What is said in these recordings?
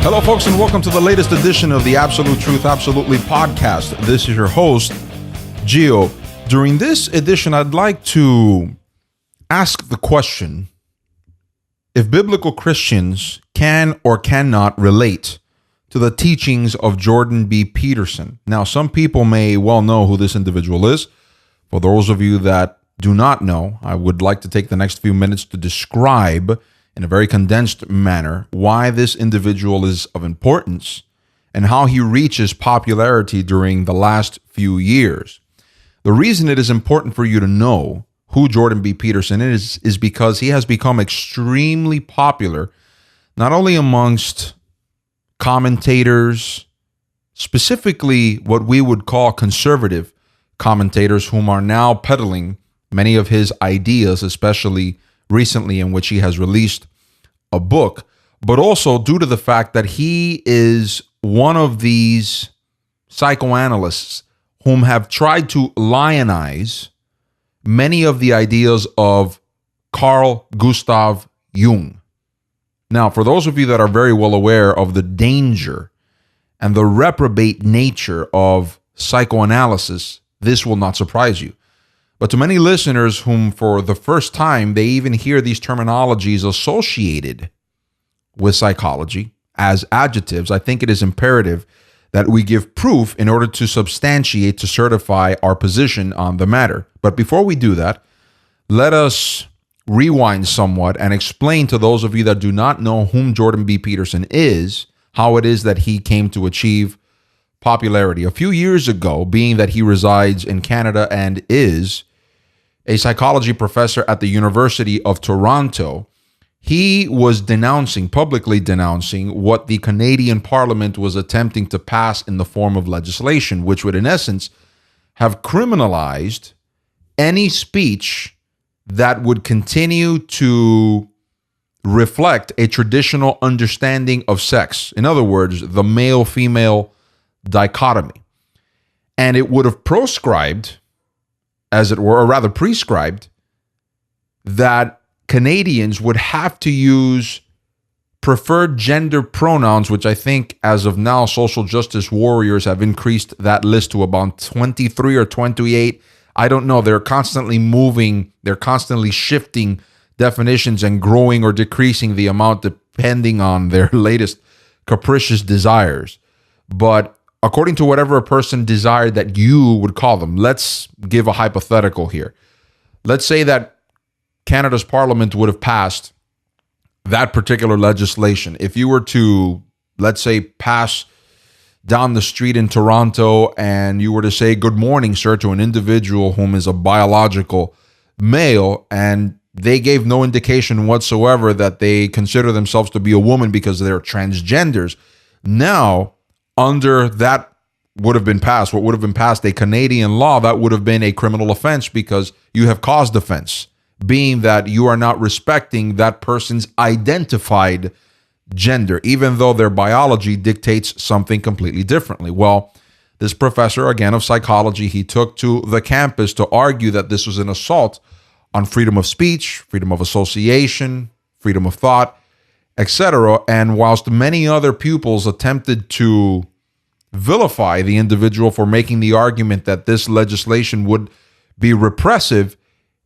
Hello, folks, and welcome to the latest edition of the Absolute Truth Absolutely podcast. This is your host, Gio. During this edition, I'd like to ask the question if biblical Christians can or cannot relate to the teachings of Jordan B. Peterson. Now, some people may well know who this individual is. For those of you that do not know, I would like to take the next few minutes to describe in a very condensed manner why this individual is of importance and how he reaches popularity during the last few years. The reason it is important for you to know who Jordan B. Peterson is because he has become extremely popular, not only amongst commentators, specifically what we would call conservative commentators, whom are now peddling many of his ideas, especially recently, in which he has released a book, but also due to the fact that he is one of these psychoanalysts whom have tried to lionize many of the ideas of Carl Gustav Jung. Now, for those of you that are very well aware of the danger and the reprobate nature of psychoanalysis, this will not surprise you. But to many listeners whom for the first time they even hear these terminologies associated with psychology as adjectives, I think it is imperative that we give proof in order to substantiate, to certify our position on the matter. But before we do that, let us rewind somewhat and explain to those of you that do not know whom Jordan B. Peterson is, how it is that he came to achieve popularity. A few years ago, being that he resides in Canada and is a psychology professor at the University of Toronto, he was publicly denouncing what the Canadian Parliament was attempting to pass in the form of legislation, which would in essence have criminalized any speech that would continue to reflect a traditional understanding of sex. In other words, the male-female dichotomy. And it would have proscribed, as it were, or rather prescribed, that Canadians would have to use preferred gender pronouns, which I think as of now, social justice warriors have increased that list to about 23 or 28. I don't know. They're constantly moving. They're constantly shifting definitions and growing or decreasing the amount depending on their latest capricious desires. But according to whatever a person desired that you would call them, let's give a hypothetical here. Let's say that Canada's Parliament would have passed that particular legislation. If you were to, let's say, pass down the street in Toronto and you were to say, "Good morning, sir," to an individual whom is a biological male, and they gave no indication whatsoever that they consider themselves to be a woman because they're transgenders, now, under that would have been passed, what would have been passed, a Canadian law, that would have been a criminal offense because you have caused offense, being that you are not respecting that person's identified gender, even though their biology dictates something completely differently. Well, this professor, again, of psychology, he took to the campus to argue that this was an assault on freedom of speech, freedom of association, freedom of thought, etc. And whilst many other pupils attempted to vilify the individual for making the argument that this legislation would be repressive,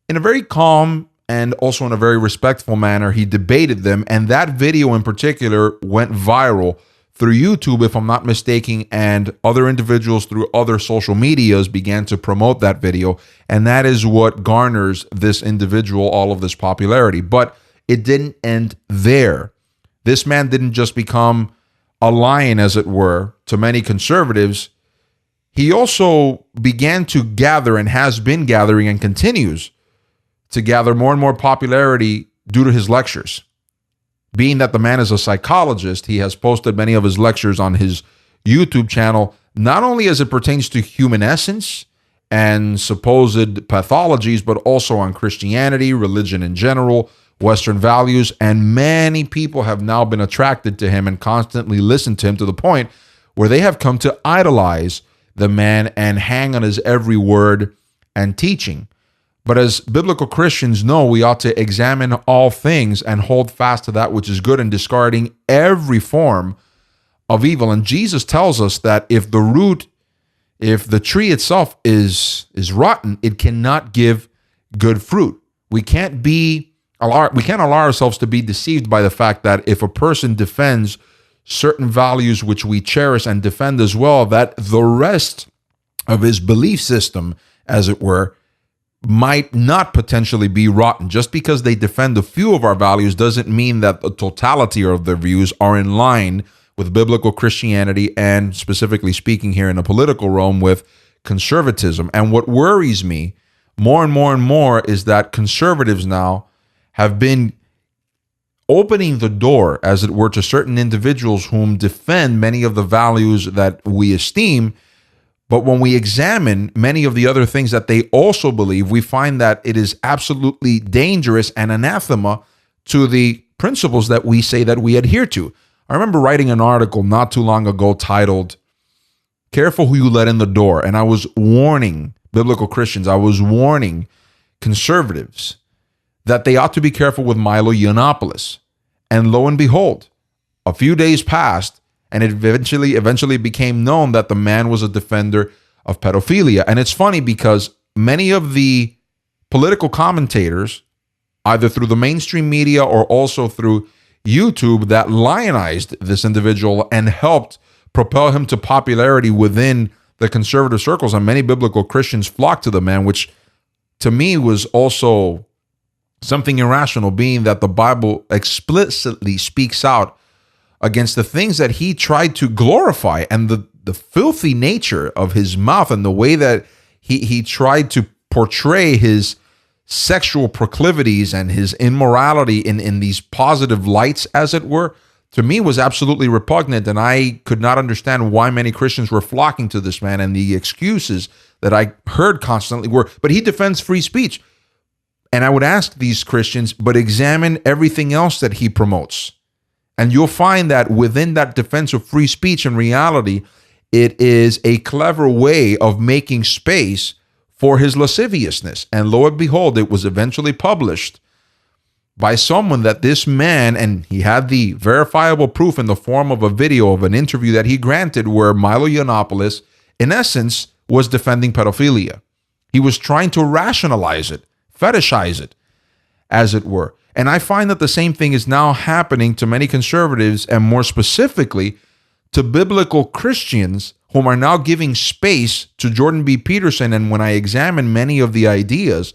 in a very calm and also in a very respectful manner, he debated them. And that video in particular went viral through YouTube, if I'm not mistaken, and other individuals through other social medias began to promote that video. And that is what garners this individual all of this popularity. But it didn't end there. This man didn't just become a lion, as it were, to many conservatives. He also began to gather and has been gathering and continues to gather more and more popularity due to his lectures. Being that the man is a psychologist, he has posted many of his lectures on his YouTube channel, not only as it pertains to human essence and supposed pathologies, but also on Christianity, religion in general, Western values, and many people have now been attracted to him and constantly listen to him to the point where they have come to idolize the man and hang on his every word and teaching. But as biblical Christians know, we ought to examine all things and hold fast to that which is good, and discarding every form of evil. And Jesus tells us that if the tree itself is rotten, it cannot give good fruit. We can't allow ourselves to be deceived by the fact that if a person defends certain values which we cherish and defend as well, that the rest of his belief system, as it were, might not potentially be rotten. Just because they defend a few of our values doesn't mean that the totality of their views are in line with biblical Christianity, and specifically speaking here in the political realm with conservatism. And what worries me more and more and more is that conservatives now have been opening the door, as it were, to certain individuals whom defend many of the values that we esteem. But when we examine many of the other things that they also believe, we find that it is absolutely dangerous and anathema to the principles that we say that we adhere to. I remember writing an article not too long ago titled, "Careful Who You Let in the Door." And I was warning biblical Christians, I was warning conservatives that they ought to be careful with Milo Yiannopoulos. And lo and behold, a few days passed, and it eventually became known that the man was a defender of pedophilia. And it's funny because many of the political commentators, either through the mainstream media or also through YouTube, that lionized this individual and helped propel him to popularity within the conservative circles, and many biblical Christians flocked to the man, which to me was also something irrational, being that the Bible explicitly speaks out against the things that he tried to glorify, and the filthy nature of his mouth and the way that he tried to portray his sexual proclivities and his immorality in these positive lights, as it were, to me was absolutely repugnant. And I could not understand why many Christians were flocking to this man. And the excuses that I heard constantly were, but he defends free speech. And I would ask these Christians, but examine everything else that he promotes. And you'll find that within that defense of free speech, in reality, it is a clever way of making space for his lasciviousness. And lo and behold, it was eventually published by someone that this man, and he had the verifiable proof in the form of a video of an interview that he granted where Milo Yiannopoulos, in essence, was defending pedophilia. He was trying to rationalize it, fetishize it, as it were. And I find that the same thing is now happening to many conservatives, and more specifically to biblical Christians, whom are now giving space to Jordan B. Peterson. And when I examine many of the ideas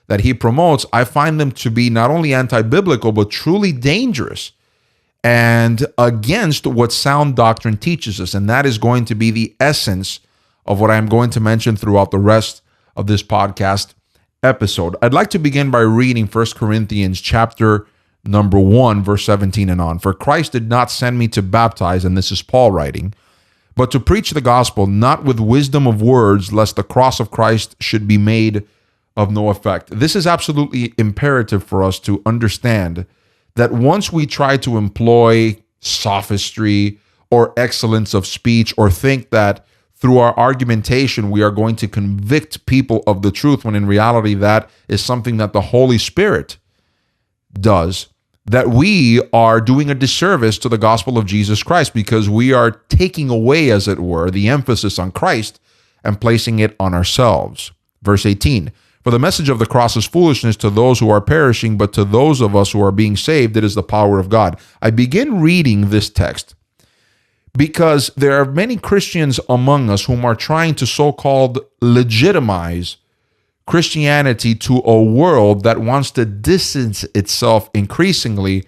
that he promotes, I find them to be not only anti-biblical, but truly dangerous and against what sound doctrine teaches us. And that is going to be the essence of what I'm going to mention throughout the rest of this podcast episode. I'd like to begin by reading 1 Corinthians chapter number 1, verse 17 and on. "For Christ did not send me to baptize," and this is Paul writing, "but to preach the gospel, not with wisdom of words, lest the cross of Christ should be made of no effect." This is absolutely imperative for us to understand that once we try to employ sophistry or excellence of speech, or think that through our argumentation we are going to convict people of the truth, when in reality that is something that the Holy Spirit does, that we are doing a disservice to the gospel of Jesus Christ, because we are taking away, as it were, the emphasis on Christ and placing it on ourselves. Verse 18, "For the message of the cross is foolishness to those who are perishing, but to those of us who are being saved, it is the power of God." I begin reading this text because there are many Christians among us whom are trying to so-called legitimize Christianity to a world that wants to distance itself increasingly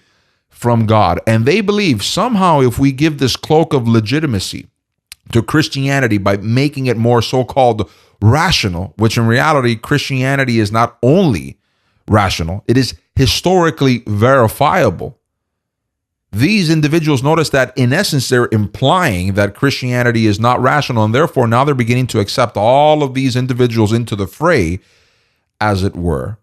from God. And they believe somehow if we give this cloak of legitimacy to Christianity by making it more so-called rational, which in reality Christianity is not only rational, it is historically verifiable. These individuals, notice that in essence they're implying that Christianity is not rational, and therefore now they're beginning to accept all of these individuals into the fray, as it were,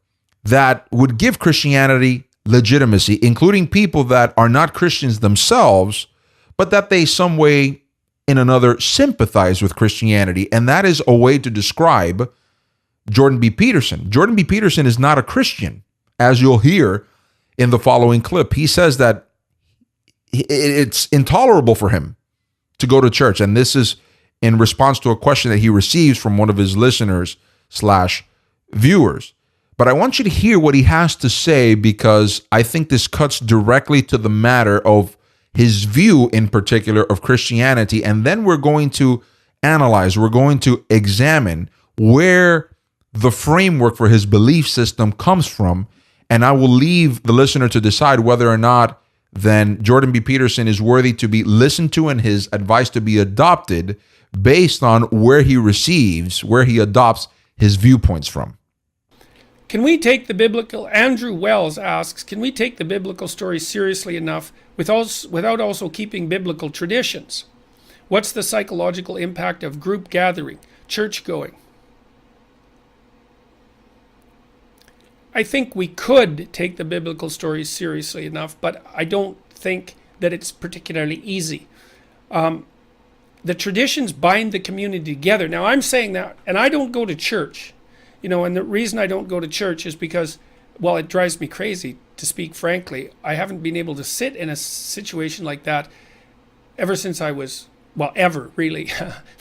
that would give Christianity legitimacy, including people that are not Christians themselves, but that they some way in another sympathize with Christianity. And that is a way to describe Jordan B. Peterson. Jordan B. Peterson is not a Christian, as you'll hear in the following clip. He says that it's intolerable for him to go to church. And this is in response to a question that he receives from one of his listeners / viewers. But I want you to hear what he has to say, because I think this cuts directly to the matter of his view in particular of Christianity. And then we're going to analyze, we're going to examine where the framework for his belief system comes from. And I will leave the listener to decide whether or not then Jordan B. Peterson is worthy to be listened to and his advice to be adopted based on where he adopts his viewpoints from. Can we take the biblical, Andrew Wells asks, can we take the biblical story seriously enough without also keeping biblical traditions? What's the psychological impact of group gathering, church going? I think we could take the biblical stories seriously enough, but I don't think that it's particularly easy. The traditions bind the community together. Now, I'm saying that, and I don't go to church. And the reason I don't go to church is because, well, it drives me crazy, to speak frankly. I haven't been able to sit in a situation like that ever since I was, well, ever, really.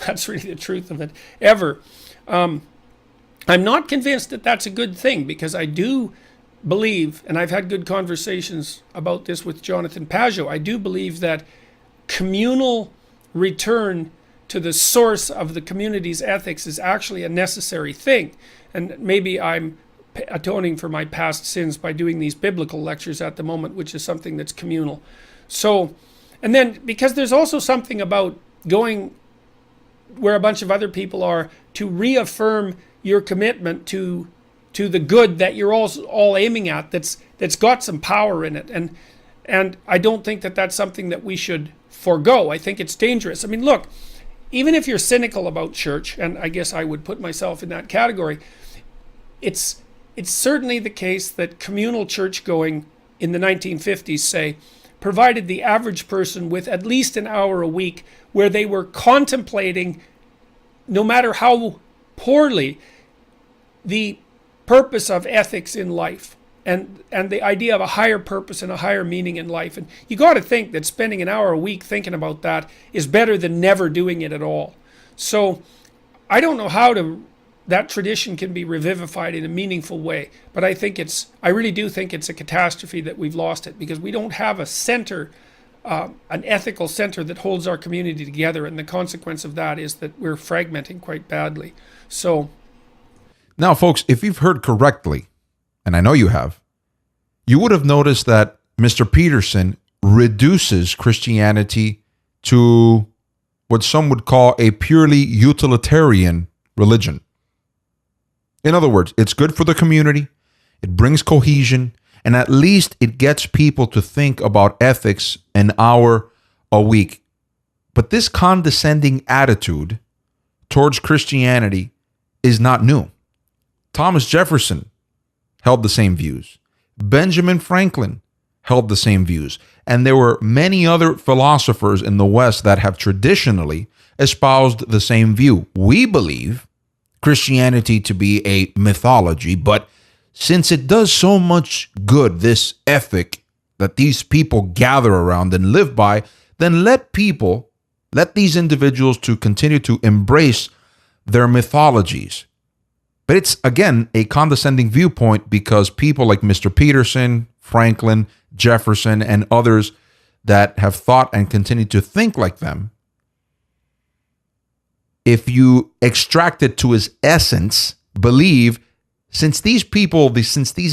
That's really the truth of it. Ever. I'm not convinced that that's a good thing, because I do believe, and I've had good conversations about this with Jonathan Pageau, I do believe that communal return to the source of the community's ethics is actually a necessary thing. And maybe I'm atoning for my past sins by doing these biblical lectures at the moment, which is something that's communal. So, and then because there's also something about going where a bunch of other people are to reaffirm your commitment to the good that you're all aiming at, that's got some power in it. And I don't think that that's something that we should forego. I think it's dangerous. I mean, look, even if you're cynical about church, and I guess I would put myself in that category, it's certainly the case that communal church going in the 1950s, say, provided the average person with at least an hour a week where they were contemplating, no matter how poorly, the purpose of ethics in life and the idea of a higher purpose and a higher meaning in life. And you got to think that spending an hour a week thinking about that is better than never doing it at all. So I don't know how that tradition can be revivified in a meaningful way, but I really do think it's a catastrophe that we've lost it, because we don't have a center, an ethical center that holds our community together, and the consequence of that is that we're fragmenting quite badly. So now, folks, if you've heard correctly, and I know you have, you would have noticed that Mr. Peterson reduces Christianity to what some would call a purely utilitarian religion. In other words, it's good for the community, it brings cohesion, and at least it gets people to think about ethics an hour a week. But this condescending attitude towards Christianity is not new. Thomas Jefferson held the same views. Benjamin Franklin held the same views. And there were many other philosophers in the West that have traditionally espoused the same view. We believe Christianity to be a mythology, but since it does so much good, this ethic that these people gather around and live by, then let these individuals to continue to embrace their mythologies. But it's, again, a condescending viewpoint, because people like Mr. Peterson, Franklin, Jefferson, and others that have thought and continue to think like them, if you extract it to its essence, believe, since these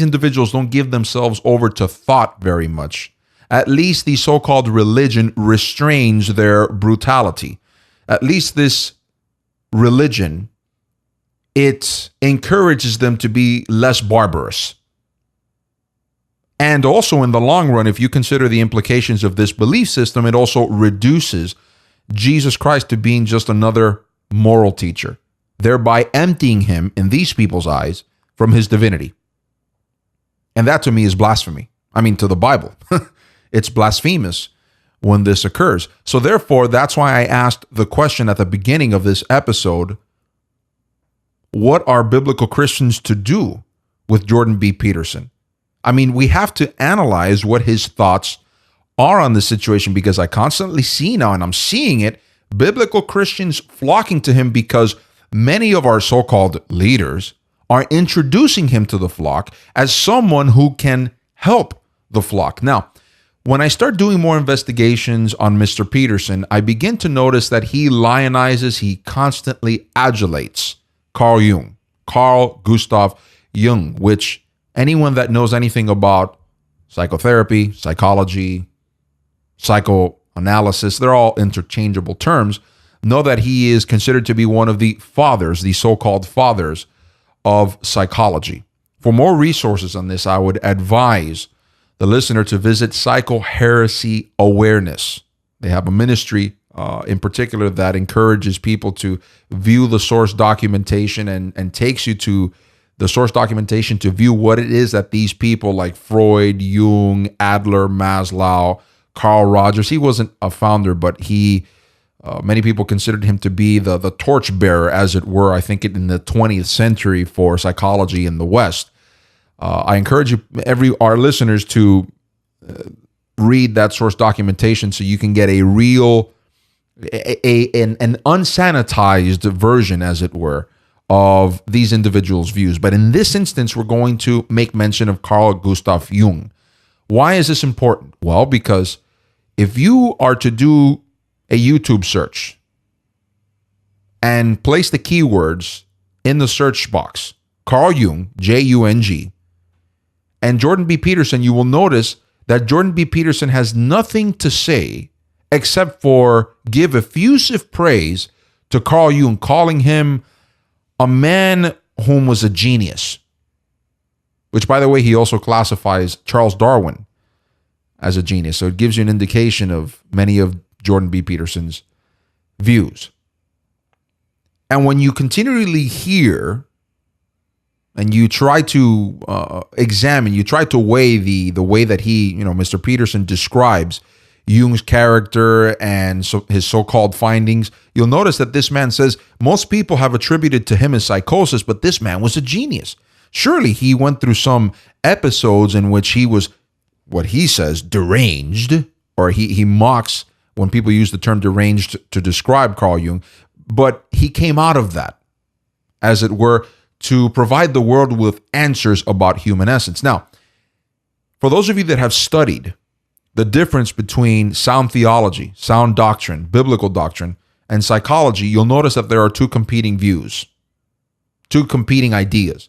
individuals don't give themselves over to thought very much, at least the so-called religion restrains their brutality. At least this religion, it encourages them to be less barbarous. And also in the long run, if you consider the implications of this belief system, it also reduces Jesus Christ to being just another moral teacher, thereby emptying him, in these people's eyes, from his divinity. And that to me is blasphemy. I mean, to the Bible. It's blasphemous when this occurs. So therefore, that's why I asked the question at the beginning of this episode, what are biblical Christians to do with Jordan B. Peterson? I mean, we have to analyze what his thoughts are on this situation, because I constantly see now, and I'm seeing it biblical Christians flocking to him because many of our so-called leaders are introducing him to the flock as someone who can help the flock. Now, when I start doing more investigations on Mr. Peterson, I begin to notice that he lionizes, he constantly adulates Carl Gustav Jung, which anyone that knows anything about psychotherapy, psychology, psychoanalysis, they're all interchangeable terms, know that he is considered to be one of the fathers, the so-called fathers of psychology. For more resources on this, I would advise the listener to visit Psycho-Heresy Awareness. They have a ministry in particular that encourages people to view the source documentation and takes you to the source documentation to view what it is that these people like Freud, Jung, Adler, Maslow, Carl Rogers, he wasn't a founder, but many people considered him to be the torchbearer, as it were, I think in the 20th century for psychology in the West. I encourage our listeners to read that source documentation so you can get a real, an unsanitized version, as it were, of these individuals' views. But in this instance, we're going to make mention of Carl Gustav Jung. Why is this important? Well, because if you are to do a YouTube search and place the keywords in the search box, Carl Jung, Jung, and Jordan B. Peterson, you will notice that Jordan B. Peterson has nothing to say except for give effusive praise to Carl Jung, calling him a man whom was a genius, which, by the way, he also classifies Charles Darwin as a genius. So it gives you an indication of many of Jordan B. Peterson's views. And when you continually hear and you try to examine, you try to weigh the way that Mr. Peterson describes Jung's character and his so-called findings, you'll notice that this man says most people have attributed to him his psychosis, but this man was a genius. Surely he went through some episodes in which he was, what he says, deranged, or he mocks when people use the term deranged to describe Carl Jung, but he came out of that, as it were, to provide the world with answers about human essence. Now, for those of you that have studied the difference between sound theology, sound doctrine, biblical doctrine, and psychology, you'll notice that there are two competing views, two competing ideas.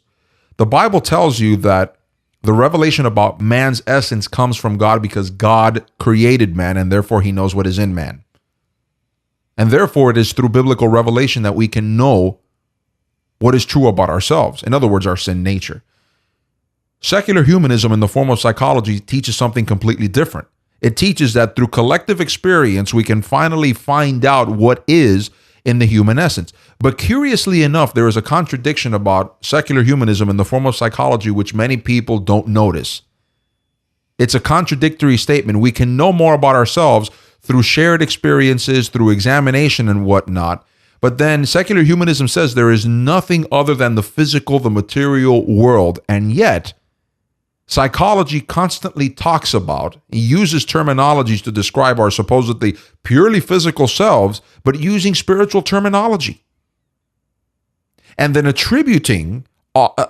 The Bible tells you that the revelation about man's essence comes from God because God created man, and therefore he knows what is in man. And therefore it is through biblical revelation that we can know what is true about ourselves. In other words, our sin nature. Secular humanism in the form of psychology teaches something completely different. It teaches that through collective experience, we can finally find out what is in the human essence. But curiously enough, there is a contradiction about secular humanism in the form of psychology, which many people don't notice. It's a contradictory statement. We can know more about ourselves through shared experiences, through examination and whatnot. But then secular humanism says there is nothing other than the physical, the material world. And yet, psychology constantly talks about, uses terminologies to describe our supposedly purely physical selves, but using spiritual terminology. And then attributing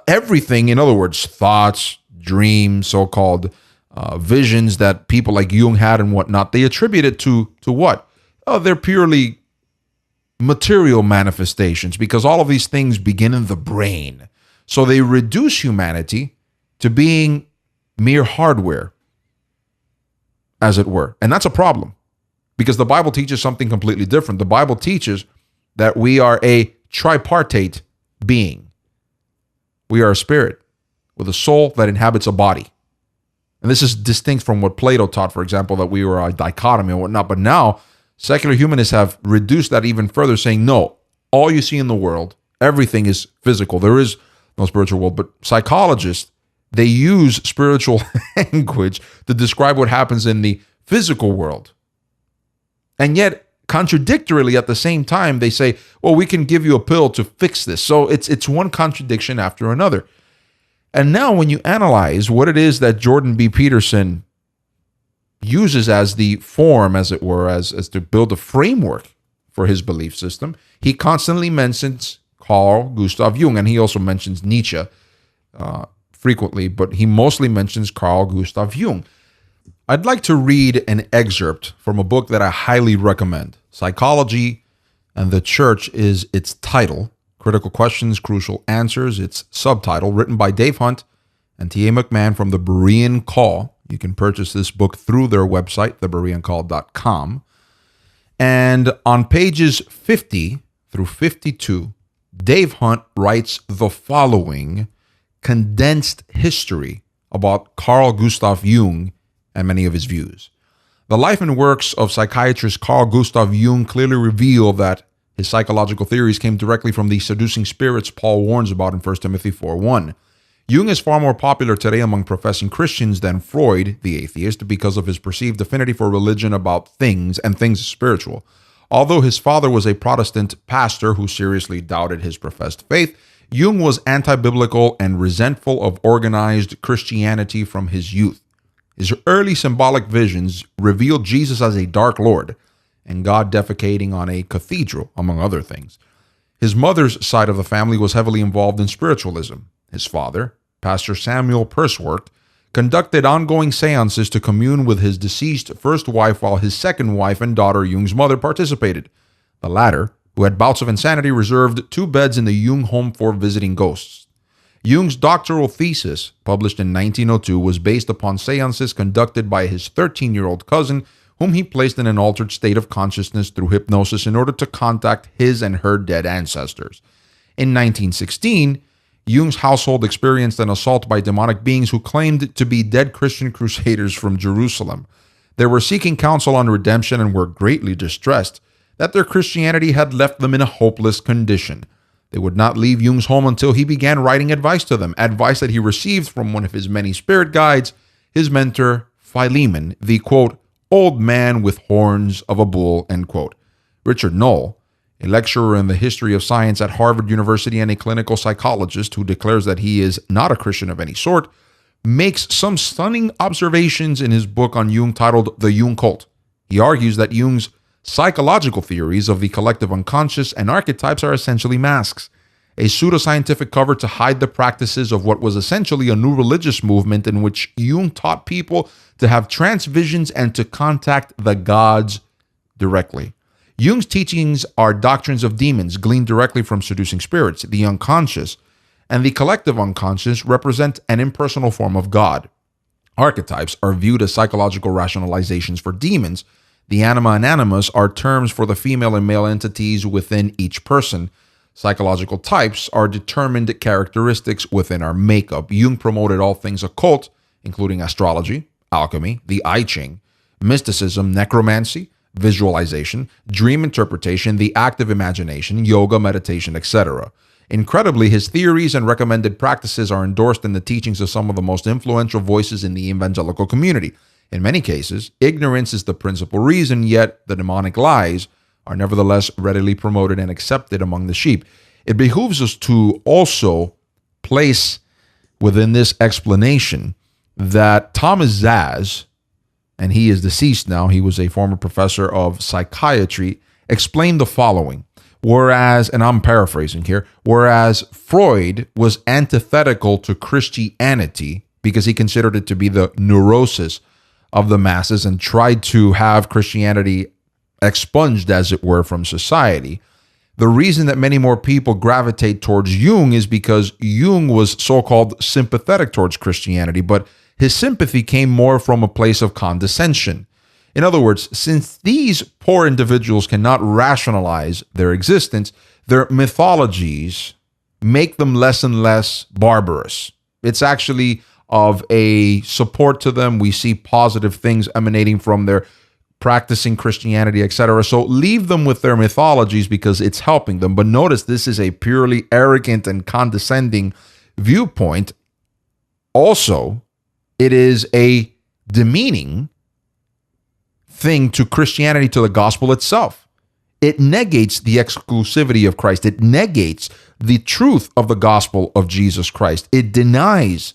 everything, in other words, thoughts, dreams, so-called visions that people like Jung had and whatnot, they attribute it to what? Oh, they're purely material manifestations because all of these things begin in the brain. So they reduce humanity to being mere hardware, as it were. And that's a problem because the Bible teaches something completely different. The Bible teaches that we are a tripartite being. We are a spirit with a soul that inhabits a body. And this is distinct from what Plato taught, for example, that we were a dichotomy and whatnot. But now, secular humanists have reduced that even further, saying, no, all you see in the world, everything is physical. There is no spiritual world. But psychologists, they use spiritual language to describe what happens in the physical world. And yet, contradictorily, at the same time, they say, well, we can give you a pill to fix this. So it's one contradiction after another. And now when you analyze what it is that Jordan B. Peterson uses as the form, as it were, as to build a framework for his belief system. He constantly mentions Carl Gustav Jung, and he also mentions Nietzsche frequently, but he mostly mentions Carl Gustav Jung. I'd like to read an excerpt from a book that I highly recommend. Psychology and the Church is its title. Critical Questions, Crucial Answers, its subtitle, written by Dave Hunt and T.A. McMahon from the Berean Call. You can purchase this book through their website, thebereancall.com. And on pages 50 through 52, Dave Hunt writes the following condensed history about Carl Gustav Jung and many of his views. The life and works of psychiatrist Carl Gustav Jung clearly reveal that his psychological theories came directly from the seducing spirits Paul warns about in 1 Timothy 4:1. Jung is far more popular today among professing Christians than Freud, the atheist, because of his perceived affinity for religion about things and things spiritual. Although his father was a Protestant pastor who seriously doubted his professed faith, Jung was anti-biblical and resentful of organized Christianity from his youth. His early symbolic visions revealed Jesus as a dark lord and God defecating on a cathedral, among other things. His mother's side of the family was heavily involved in spiritualism. His father, Pastor Samuel Purswort, conducted ongoing seances to commune with his deceased first wife while his second wife and daughter, Jung's mother, participated. The latter, who had bouts of insanity, reserved 2 beds in the Jung home for visiting ghosts. Jung's doctoral thesis, published in 1902, was based upon seances conducted by his 13-year-old cousin, whom he placed in an altered state of consciousness through hypnosis in order to contact his and her dead ancestors. In 1916, Jung's household experienced an assault by demonic beings who claimed to be dead Christian crusaders from Jerusalem. They were seeking counsel on redemption and were greatly distressed that their Christianity had left them in a hopeless condition. They would not leave Jung's home until he began writing advice to them, advice that he received from one of his many spirit guides, his mentor, Philemon, the, quote, old man with horns of a bull, end quote. Richard Knoll, a lecturer in the history of science at Harvard University and a clinical psychologist who declares that he is not a Christian of any sort, makes some stunning observations in his book on Jung titled The Jung Cult. He argues that Jung's psychological theories of the collective unconscious and archetypes are essentially masks, a pseudoscientific cover to hide the practices of what was essentially a new religious movement in which Jung taught people to have trance visions and to contact the gods directly. Jung's teachings are doctrines of demons gleaned directly from seducing spirits, the unconscious, and the collective unconscious represent an impersonal form of God. Archetypes are viewed as psychological rationalizations for demons. The anima and animus are terms for the female and male entities within each person. Psychological types are determined characteristics within our makeup. Jung promoted all things occult, including astrology, alchemy, the I Ching, mysticism, necromancy, visualization, dream interpretation, the active imagination, yoga, meditation, etc. Incredibly, his theories and recommended practices are endorsed in the teachings of some of the most influential voices in the evangelical community. In many cases, ignorance is the principal reason, yet the demonic lies are nevertheless readily promoted and accepted among the sheep. It behooves us to also place within this explanation that Thomas Zaz, and he is deceased now, he was a former professor of psychiatry, explained the following. Whereas, and I'm paraphrasing here, whereas Freud was antithetical to Christianity because he considered it to be the neurosis of the masses and tried to have Christianity expunged, as it were, from society. The reason that many more people gravitate towards Jung is because Jung was so-called sympathetic towards Christianity, but his sympathy came more from a place of condescension. In other words, since these poor individuals cannot rationalize their existence, their mythologies make them less and less barbarous. It's actually of a support to them. We see positive things emanating from their practicing Christianity, etc. So leave them with their mythologies because it's helping them. But notice this is a purely arrogant and condescending viewpoint. Also, it is a demeaning thing to Christianity, to the gospel itself. It negates the exclusivity of Christ. It negates the truth of the gospel of Jesus Christ. It denies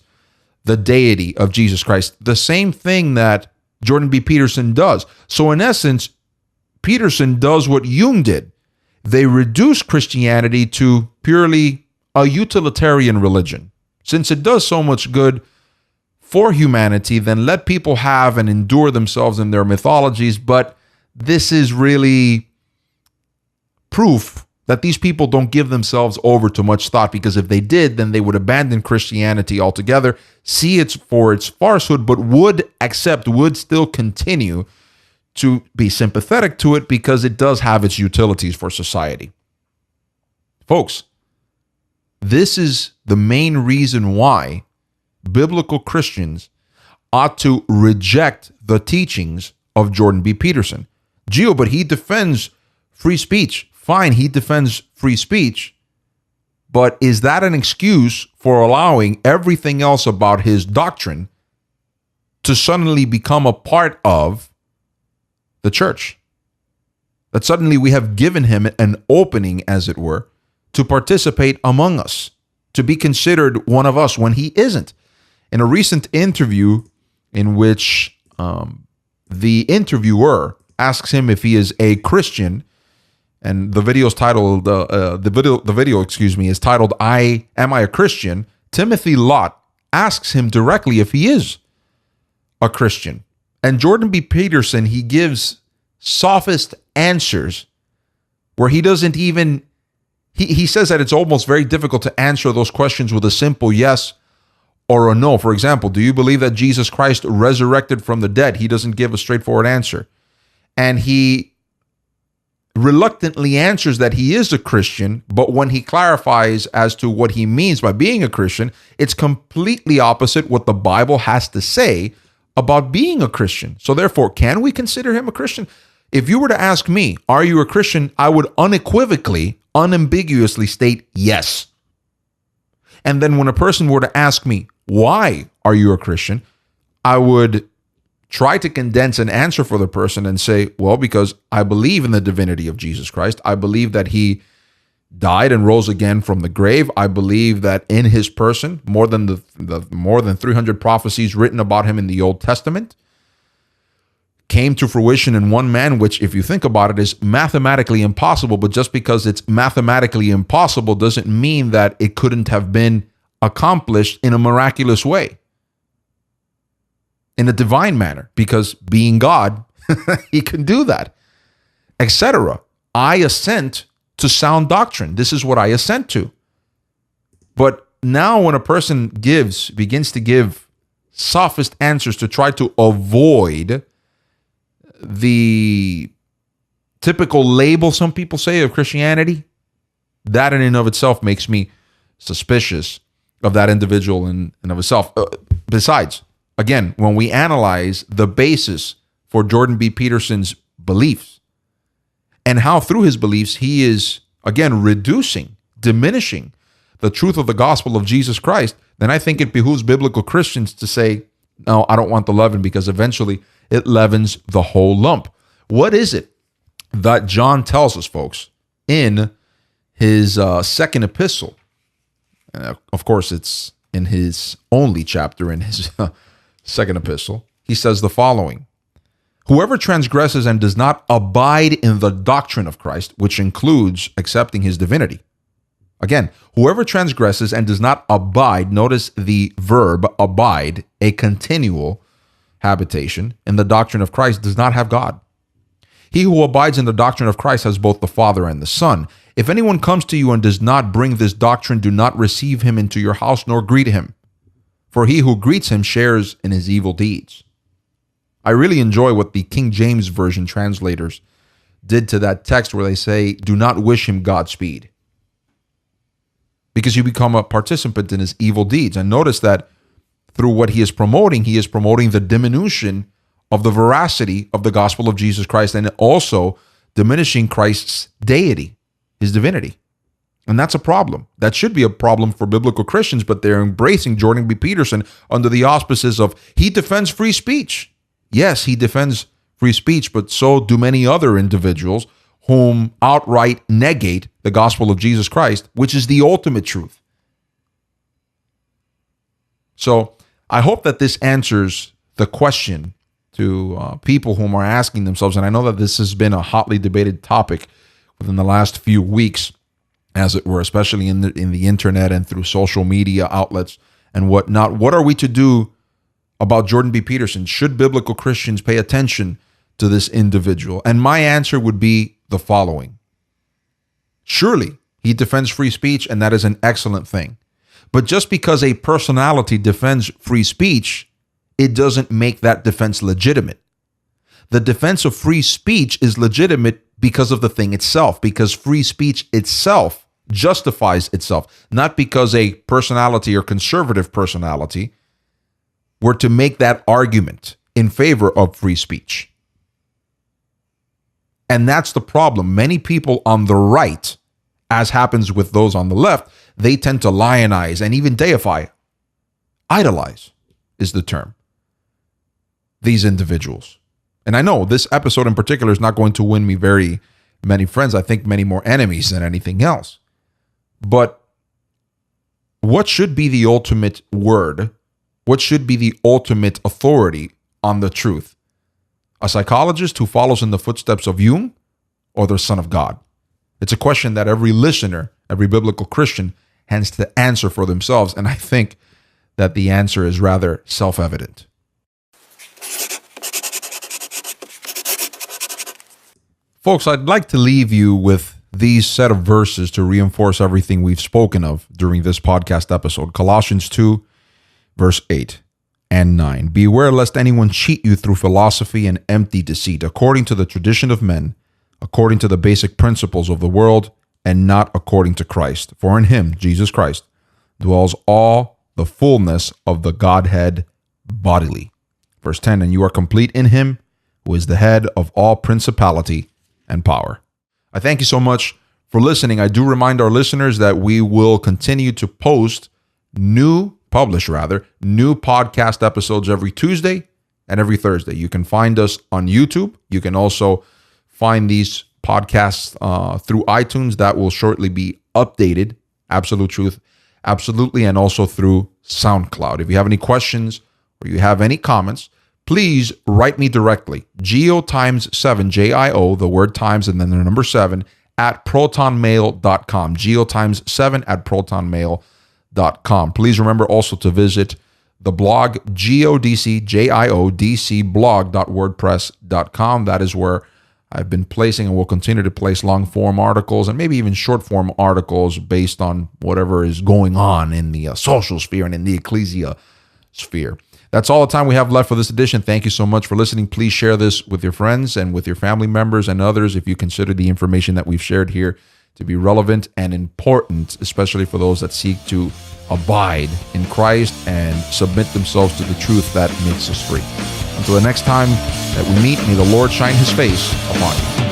the deity of Jesus Christ. The same thing that Jordan B. Peterson does. So in essence, Peterson does what Jung did. They reduce Christianity to purely a utilitarian religion. Since it does so much good for humanity, then let people have and endure themselves in their mythologies. But this is really proof that these people don't give themselves over to much thought, because if they did, then they would abandon Christianity altogether, see it for its falsehood, but would still continue to be sympathetic to it because it does have its utilities for society. Folks, this is the main reason why biblical Christians ought to reject the teachings of Jordan B. Peterson. Gio, but he defends free speech. Fine, he defends free speech, but is that an excuse for allowing everything else about his doctrine to suddenly become a part of the church? That suddenly we have given him an opening, as it were, to participate among us, to be considered one of us when he isn't. In a recent interview in which the interviewer asks him if he is a Christian, and the video is titled, is titled, Am I a Christian? Timothy Lott asks him directly if he is a Christian. And Jordan B. Peterson, he gives sophist answers where he doesn't even, he says that it's almost very difficult to answer those questions with a simple yes or a no. For example, do you believe that Jesus Christ resurrected from the dead? He doesn't give a straightforward answer. And he reluctantly answers that he is a Christian, but when he clarifies as to what he means by being a Christian, it's completely opposite what the Bible has to say about being a Christian. So therefore, can we consider him a Christian? If you were to ask me, are you a Christian? I would unequivocally, unambiguously state yes. And then when a person were to ask me, why are you a Christian? I would try to condense an answer for the person and say, well, because I believe in the divinity of Jesus Christ. I believe that he died and rose again from the grave. I believe that in his person, more than 300 prophecies written about him in the Old Testament came to fruition in one man, which, if you think about it, is mathematically impossible. But just because it's mathematically impossible doesn't mean that it couldn't have been accomplished in a miraculous way, in a divine manner, because being God, he can do that, etc. I assent to sound doctrine. This is what I assent to. But now when a person begins to give sophist answers to try to avoid the typical label some people say of Christianity, that in and of itself makes me suspicious of that individual in and of itself. Besides, again, when we analyze the basis for Jordan B. Peterson's beliefs and how through his beliefs he is, again, diminishing the truth of the gospel of Jesus Christ, then I think it behooves biblical Christians to say, no, I don't want the leaven, because eventually it leavens the whole lump. What is it that John tells us, folks, in his second epistle? Of course, it's in his only chapter in his second epistle. He says the following: whoever transgresses and does not abide in the doctrine of Christ, which includes accepting his divinity. Again, whoever transgresses and does not abide, notice the verb abide, a continual habitation in the doctrine of Christ, does not have God. He who abides in the doctrine of Christ has both the Father and the Son. If anyone comes to you and does not bring this doctrine, do not receive him into your house nor greet him. For he who greets him shares in his evil deeds. I really enjoy what the King James Version translators did to that text, where they say, do not wish him Godspeed, because you become a participant in his evil deeds. And notice that through what he is promoting the diminution of the veracity of the gospel of Jesus Christ, and also diminishing Christ's deity, his divinity. And that's a problem. That should be a problem for biblical Christians, but they're embracing Jordan B. Peterson under the auspices of he defends free speech. Yes, he defends free speech, but so do many other individuals whom outright negate the gospel of Jesus Christ, which is the ultimate truth. So I hope that this answers the question to people whom are asking themselves, and I know that this has been a hotly debated topic within the last few weeks, as it were, especially in the internet and through social media outlets and whatnot. What are we to do about Jordan B. Peterson? Should biblical Christians pay attention to this individual? And my answer would be the following. Surely, he defends free speech, and that is an excellent thing. But just because a personality defends free speech, it doesn't make that defense legitimate. The defense of free speech is legitimate because of the thing itself, because free speech itself justifies itself, not because a personality or conservative personality were to make that argument in favor of free speech. And that's the problem. Many people on the right, as happens with those on the left, they tend to lionize and even deify, idolize is the term, these individuals. And I know this episode in particular is not going to win me very many friends. I think many more enemies than anything else. But what should be the ultimate word? What should be the ultimate authority on the truth? A psychologist who follows in the footsteps of Jung, or the Son of God? It's a question that every listener, every biblical Christian has to answer for themselves. And I think that the answer is rather self-evident. Folks, I'd like to leave you with these set of verses to reinforce everything we've spoken of during this podcast episode. Colossians 2, verse 8 and 9. Beware lest anyone cheat you through philosophy and empty deceit, according to the tradition of men, according to the basic principles of the world, and not according to Christ. For in him, Jesus Christ, dwells all the fullness of the Godhead bodily. Verse 10, and you are complete in him, who is the head of all principality and power. I thank you so much for listening. I do remind our listeners that we will continue to post new podcast episodes every Tuesday and every Thursday. You can find us on YouTube. You can also find these podcasts through iTunes. That will shortly be updated. Absolute Truth, absolutely, and also through SoundCloud. If you have any questions or you have any comments, please write me directly. GeoTimes7, J-I-O, the word times and then the number 7, at protonmail.com. GeoTimes7 at protonmail.com. Please remember also to visit the blog, GeoDCJIODCblog.wordpress.com. That is where I've been placing and will continue to place long-form articles and maybe even short-form articles based on whatever is going on in the social sphere and in the ecclesia sphere. That's all the time we have left for this edition. Thank you so much for listening. Please share this with your friends and with your family members and others if you consider the information that we've shared here to be relevant and important, especially for those that seek to abide in Christ and submit themselves to the truth that makes us free. Until the next time that we meet, may the Lord shine his face upon you.